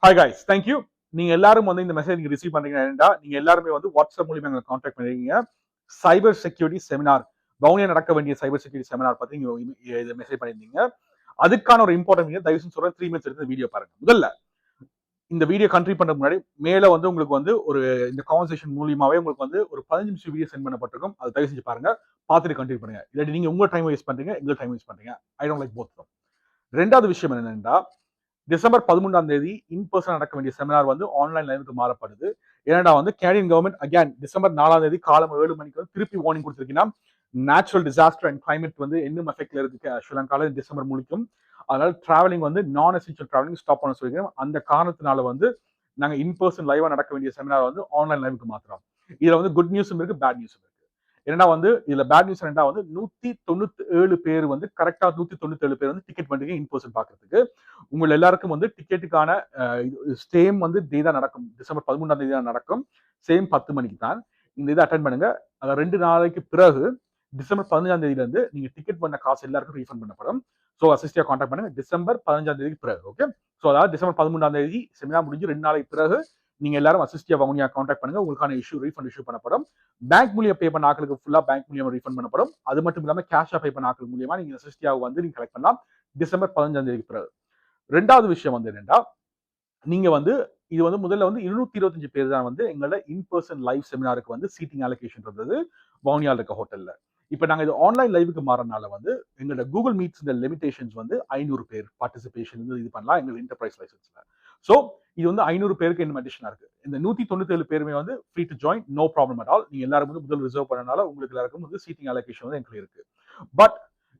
Hi guys, thank you. நீங்க எல்லாரும் வந்து இந்த மெசேஜ் நீங்க ரிசீவ் பண்றீங்கன்னா நீங்க எல்லாருமே வந்து வாட்ஸ்அப் மூலியமா எங்களை கான்டாக்ட் பண்ணிருக்கீங்க. சைபர் செக்யூரிட்டி செமினார், வவுனியா நடக்க வேண்டிய சைபர் செக்யூரிட்டி செமினார் பத்தி நீங்க மெசேஜ் பண்ணிருந்தீங்க. அதுக்கான ஒரு இம்பார்ட்டன்ட் தயவு செஞ்சு சொல்றேன், 3 மினிட்ஸ் எடுத்து வீடியோ பாருங்க. முதல்ல இந்த வீடியோ கண்ட்ரி பண்ற முன்னாடி மேல வந்து உங்களுக்கு வந்து ஒரு இந்த கான்வர்சேஷன் மூலியமாவே உங்களுக்கு வந்து ஒரு 15 நிமிஷம் வீடியோ சென்ட் பண்ணப்பட்டிருக்கும். அதை தயவு செஞ்சு பாருங்க, பார்த்துட்டு கண்டினியூ பண்ணுங்க. இல்லாட்டி நீங்க உங்க டைம் வேஸ்ட் பண்றீங்க, எங்க டைம் வேஸ்ட் பண்றீங்க. I don't like both. ரெண்டாவது விஷயம் என்னன்னா, டிசம்பர் 13ஆம் தேதி இன் பர்சன் நடக்க வேண்டிய செமினார் வந்து ஆன்லைன் லைனுக்கு மாறப்படுது. ஏன்னா வந்து கேனடியன் கவர்மெண்ட் அகேன் டிசம்பர் 4ஆம் தேதி காலம் 7 மணிக்கு வந்து திருப்பி வார்னிங் கொடுத்திருக்கீங்கன்னா, நேச்சுரல் டிசாஸ்டர் அண்ட் கிளைமேட் வந்து இன்னும் எஃபெக்ட்ல இருக்கு ஸ்ரீலங்கால டிசம்பர் முழுக்கும். அதனால டிராவலிங் வந்து நான் எசென்ஷியல் டிராவலிங் ஸ்டாப் பண்ண சொல்லியிருக்கோம். அந்த காரணத்தினால வந்து நாங்க இன் பர்சன் லைவா நடக்க வேண்டிய செமினார் வந்து ஆன்லைன் லைவுக்கு மாத்துறோம். இதுல வந்து குட் நியூஸும் இருக்கு, பேட் நியூஸும் இருக்கு. என்னன்னா வந்து இதுல பேட் நியூஸ் என்னன்னா வந்து 197 பேர் வந்து கரெக்டா 197 பேர் வந்து டிக்கெட் பண்ணுறீங்க இன் பர்சன் பாக்குறதுக்கு. உங்கள் எல்லாருக்கும் வந்து டிக்கெட்டுக்கான சேம் வந்து டே தான் நடக்கும். டிசம்பர் 13ஆம் தேதி தான் நடக்கும். சேம் 10 மணிக்கு தான் இந்த இதை அட்டன் பண்ணுங்க. 2 நாளைக்கு பிறகு டிசம்பர் 15ஆம் தேதியில இருந்து நீங்க டிக்கெட் பண்ண காசு எல்லாருக்கும் ரீஃபண்ட் பண்ணப்படும். ஸோ அசிஸ்டியா கான்டாக்ட் பண்ணுங்க டிசம்பர் 15ஆம் தேதிக்கு பிறகு. ஓகே, ஸோ அதாவது டிசம்பர் 13ஆம் தேதி செமினார் முடிஞ்சு 2 நாளைக்கு பிறகு நீங்க எல்லாரும் அசிஸ்டியா வவுனியா கான்டாக்ட் பண்ணுங்க. உங்களுக்கான ரீஃபண்ட் இஷ்யூ பண்ணப்படும். பேங்க் மூலியம் பே பண்ண ஆக்களுக்கு ஃபுல்லா பேங்க் மூலியமா ரீஃபண்ட் பண்ணப்படும். அது மட்டும் இல்லாம கேஷா பே பண்ண ஆக்கள் மூலியமா நீங்க அசிஸ்டியாவை வந்து நீங்க கலெக்ட் பண்ணலாம் டிசம்பர் 15ஆம் தேதிக்கு பிறகு. ரெண்டாவது விஷயம் வந்து என்னன்னா, நீங்க வந்து இது வந்து முதல்ல வந்து 225 பேர் தான் வந்து எங்களோட இன் பர்சன் லைவ் செமினாருக்கு வந்து சீட்டிங் அலோகேஷன் இருந்தது வவுனியால இருக்க ஹோட்டல்ல. இப்ப நாங்க இது ஆன்லைன் லைவுக்கு மாறனால வந்து எங்களோட கூகுள் மீட்ஸ் லிமிடேஷன்ஸ் வந்து 500 பேர் பார்ட்டிசிபேஷன் இது பண்ணலாம் எங்க என்டர்பிரைஸ் லைசன்ஸ்ல. ஸோ இது வந்து 500 பேருக்கு இன்னும் அடிஷனா இருக்கு. இந்த 197 பேருமே வந்து free to join, no problem at all. நீங்க எல்லாரும் வந்து முதல் ரிசர்வ் பண்ணனால உங்களுக்கு எல்லாருக்கும் வந்து சீட்டிங் அலோகேஷன் வந்து எங்களுக்கு இருக்கு. பட்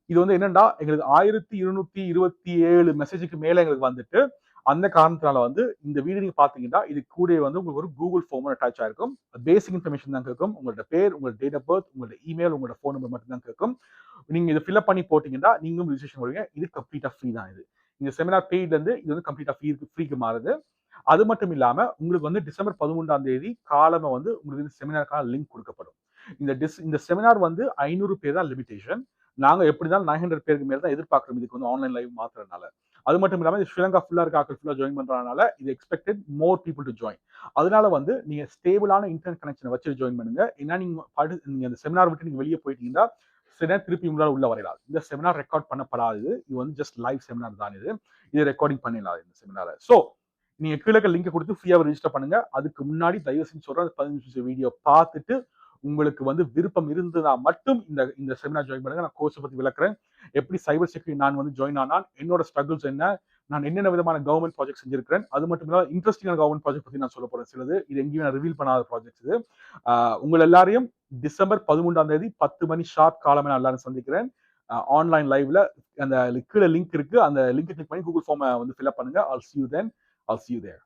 இது வந்து என்னன்னா எங்களுக்கு 1227 மெசேஜுக்கு மேல எங்களுக்கு வந்துட்டு, அந்த காரணத்தினால வந்து இந்த வீடியோ நீங்க பாத்தீங்கன்னா இது கூட வந்து உங்களுக்கு ஒரு கூகுள் ஃபார்ம் அட்டாச் ஆயிருக்கும். பேசிக் இன்ஃபர்மேஷன் தான் கேட்கும். உங்களோட பேர், உங்களோட டேட் ஆஃப் பர்த், உங்களோட இமெயில், உங்களோட ஃபோன் நம்பர் மட்டும் தான் கேட்கும். நீங்க இதை ஃபில்அப் பண்ணி போட்டீங்கன்னா நீங்களும் ரிஜிஸ்ட்ரேஷன் பண்ணுவீங்க. இது கம்ப்ளீட்டா ஃப்ரீ தான். இந்த செமினார் பெய்ட்ல இருந்து இது வந்து கம்ப்ளீட்டா ஃப்ரீக்கு மாறுது. அது மட்டும் இல்லாம உங்களுக்கு வந்து டிசம்பர் 13ஆம் தேதி காலமா வந்து உங்களுக்கு செமினாருக்கான லிங்க் கொடுக்கப்படும். இந்த செமினார் வந்து 500 பேர் தான் லிமிடேஷன். நாங்க எப்படிதான் 900 பேருக்கு மேல தான் எதிர்பார்க்கிறோம் இதுக்கு வந்து ஆன்லைன் லைவ் மாத்துறதுனால. அது மட்டும் இல்லாம ஸ்ரீலங்கா ஃபுல்லா இருக்க ஆட்கள் ஃபுல்லா ஜாயின் பண்றதுனால இது expected more people to join. அதனால வந்து நீங்க ஸ்டேபிளான இன்டர்நெட் கனெக்ஷனை வச்சு ஜாயின் பண்ணுங்க. ஏன்னா நீங்க அந்த செமினார் விட்டு நீங்க வெளியே போயிட்டீங்கன்னா திருப்பி உங்களால் உள்ள வரையலாம். இந்த செமினார் ரெக்கார்ட் பண்ணப்படாது. இது வந்து ஜஸ்ட் லைவ் செமினார் தான். இது ரெக்கார்டிங் பண்ணிடலாம் இந்த செமினாரை. ஸோ நீங்க கீழே லிங்க் கொடுத்து ஃப்ரீயாக ரெஜிஸ்டர் பண்ணுங்க. அதுக்கு முன்னாடி தயவு செஞ்சு சொல்றேன், 15 நிமிஷம் வீடியோ பார்த்துட்டு உங்களுக்கு வந்து விருப்பம் இருந்ததா மட்டும் இந்த செமினார் ஜாயின் பண்ணுங்க. நான் கோர்ஸ் பத்தி விளக்குறேன். எப்படி சைபர் செக்யூரிட்டி நான் வந்து ஜாயின் ஆனால் என்னோட ஸ்ட்ரகிள்ஸ் என்ன, நான் என்னென்ன விதமான கவர்மெண்ட் ப்ராஜெக்ட் செஞ்சிருக்கிறேன், அது மட்டும் இல்லாமல் இன்ட்ரெஸ்டிங்கான கவர்மெண்ட் ப்ராஜெக்ட் பத்தி நான் சொல்ல போறேன். சிலது இது எங்கேயும் நான் ரிவீல் பண்ணாத ப்ராஜெக்ட்ஸ் இது. உங்கள் எல்லாரையும் டிசம்பர் 13ஆம் தேதி 10 மணி ஷார்ப் காலமே நான் எல்லாரும் சந்திக்கிறேன். ஆன்லைன் லைவ்ல அந்த கீழே லிங்க் இருக்கு. அந்த லிங்க் கிளிக் பண்ணி கூகுள் ஃபார்மை வந்து ஃபில்அப் பண்ணுங்க. I'll see you then.